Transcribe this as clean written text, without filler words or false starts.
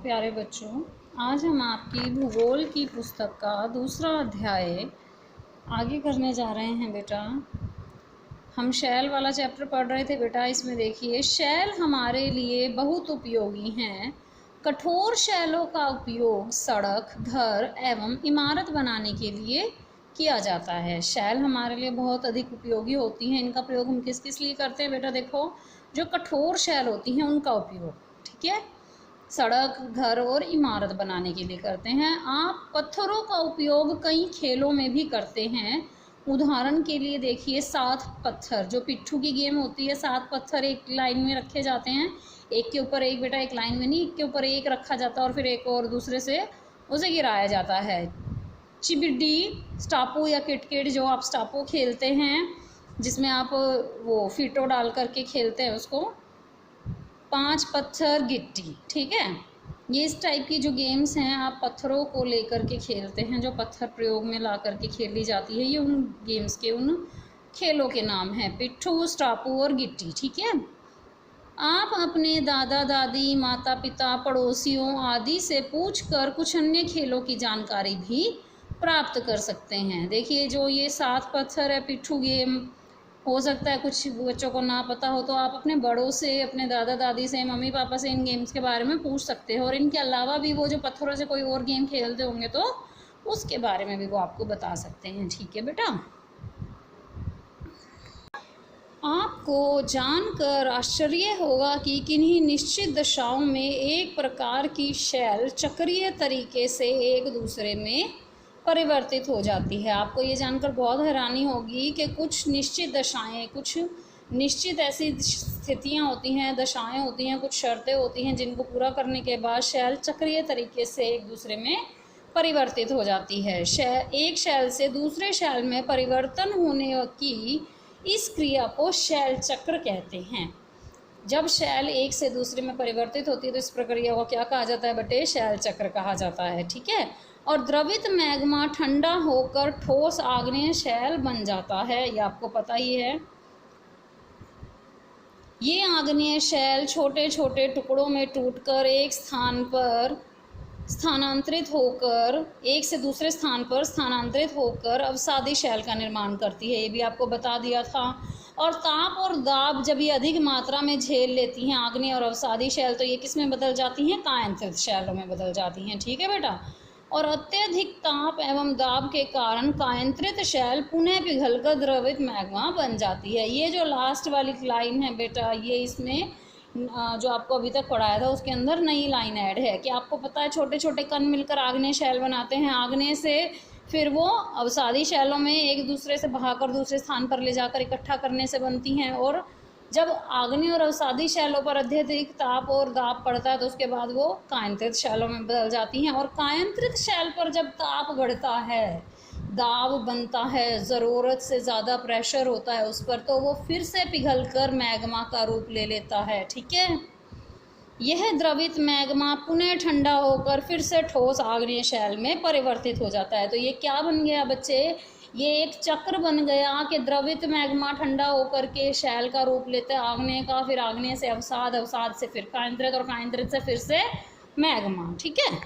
प्यारे बच्चों, आज हम आपकी भूगोल की पुस्तक का दूसरा अध्याय आगे करने जा रहे हैं। बेटा, हम शैल वाला चैप्टर पढ़ रहे थे। बेटा, इसमें देखिए, शैल हमारे लिए बहुत उपयोगी हैं। कठोर शैलों का उपयोग सड़क, घर एवं इमारत बनाने के लिए किया जाता है। शैल हमारे लिए बहुत अधिक उपयोगी होती हैं। इनका प्रयोग हम किस किस लिए करते हैं? बेटा देखो, जो कठोर शैल होती हैं उनका उपयोग, ठीक है, सड़क, घर और इमारत बनाने के लिए करते हैं। आप पत्थरों का उपयोग कई खेलों में भी करते हैं। उदाहरण के लिए देखिए, 7 पत्थर, जो पिट्ठू की गेम होती है, 7 पत्थर एक लाइन में रखे जाते हैं, एक के ऊपर एक। बेटा, एक लाइन में नहीं, एक के ऊपर एक रखा जाता है और फिर एक और दूसरे से उसे गिराया जाता है। चिबिड्डी, स्टापू या किटकिट, जो आप स्टापू खेलते हैं जिसमें आप वो फीटो डाल करके खेलते हैं उसको, 5 पत्थर गिट्टी, ठीक है। ये इस टाइप की जो गेम्स हैं, आप पत्थरों को लेकर के खेलते हैं, जो पत्थर प्रयोग में ला करके खेली जाती है। ये उन गेम्स के, उन खेलों के नाम हैं, पिट्ठू, स्टापू और गिट्टी, ठीक है। आप अपने दादा दादी, माता पिता, पड़ोसियों आदि से पूछकर कुछ अन्य खेलों की जानकारी भी प्राप्त कर सकते हैं। देखिए, जो ये 7 पत्थर है, पिट्ठू गेम, हो सकता है कुछ बच्चों को ना पता हो, तो आप अपने बड़ों से, अपने दादा दादी से, मम्मी पापा से इन गेम्स के बारे में पूछ सकते हैं। और इनके अलावा भी वो जो पत्थरों से कोई और गेम खेलते होंगे तो उसके बारे में भी वो आपको बता सकते हैं, ठीक है बेटा। आपको जानकर आश्चर्य होगा कि किन्हीं निश्चित दशाओं में एक प्रकार की शैल चक्रीय तरीके से एक दूसरे में परिवर्तित हो जाती है। आपको ये जानकर बहुत हैरानी होगी कि कुछ निश्चित दशाएं, कुछ निश्चित ऐसी स्थितियां होती हैं, दशाएं होती हैं, कुछ शर्तें होती हैं जिनको पूरा करने के बाद शैल चक्रीय तरीके से एक दूसरे में परिवर्तित हो जाती है। एक शैल से दूसरे शैल में परिवर्तन होने की इस क्रिया को शैल चक्र कहते हैं। जब शैल एक से दूसरे में परिवर्तित होती है तो इस प्रक्रिया को क्या कहा जाता है बेटे? शैल चक्र कहा जाता है, ठीक है। और द्रवित मैग्मा ठंडा होकर ठोस आग्नेय शैल बन जाता है, ये आपको पता ही है। ये आग्नेय शैल छोटे छोटे टुकड़ों में टूटकर एक स्थान पर स्थानांतरित होकर, एक से दूसरे स्थान पर स्थानांतरित होकर अवसादी शैल का निर्माण करती है। ये भी आपको बता दिया था। और ताप और दाब जब ये अधिक मात्रा में झेल लेती हैं, आग्नेय और अवसादी शैल, तो ये किस में बदल जाती हैं? कायांतरित शैलों में बदल जाती हैं, ठीक है बेटा। और अत्यधिक ताप एवं दाब के कारण कायांतरित शैल पुनः पिघलकर द्रवित मैग्मा बन जाती है। ये जो लास्ट वाली लाइन है बेटा, ये इसमें जो आपको अभी तक पढ़ाया था उसके अंदर नई लाइन ऐड है कि आपको पता है छोटे छोटे कण मिलकर आग्नेय शैल बनाते हैं। आग्नेय से फिर वो अवसादी शैलों में एक दूसरे से बहाकर दूसरे स्थान पर ले जाकर इकट्ठा करने से बनती हैं। और जब आग्नेय और अवसादी शैलों पर अत्यधिक ताप और दाब पड़ता है तो उसके बाद वो कायांतरित शैलों में बदल जाती हैं। और कायांतरित शैल पर जब ताप बढ़ता है, दाब बनता है, ज़रूरत से ज़्यादा प्रेशर होता है उस पर, तो वो फिर से पिघलकर मैग्मा का रूप ले लेता है, ठीक है। यह द्रवित मैग्मा पुनः ठंडा होकर फिर से ठोस आग्नेय शैल में परिवर्तित हो जाता है। तो ये क्या बन गया बच्चे? ये एक चक्र बन गया कि द्रवित मैग्मा ठंडा होकर के शैल का रूप लेता है आग्नेय का, फिर आग्नेय से अवसाद, अवसाद से फिर कायांतरित और कायांतरित से फिर से मैग्मा, ठीक है।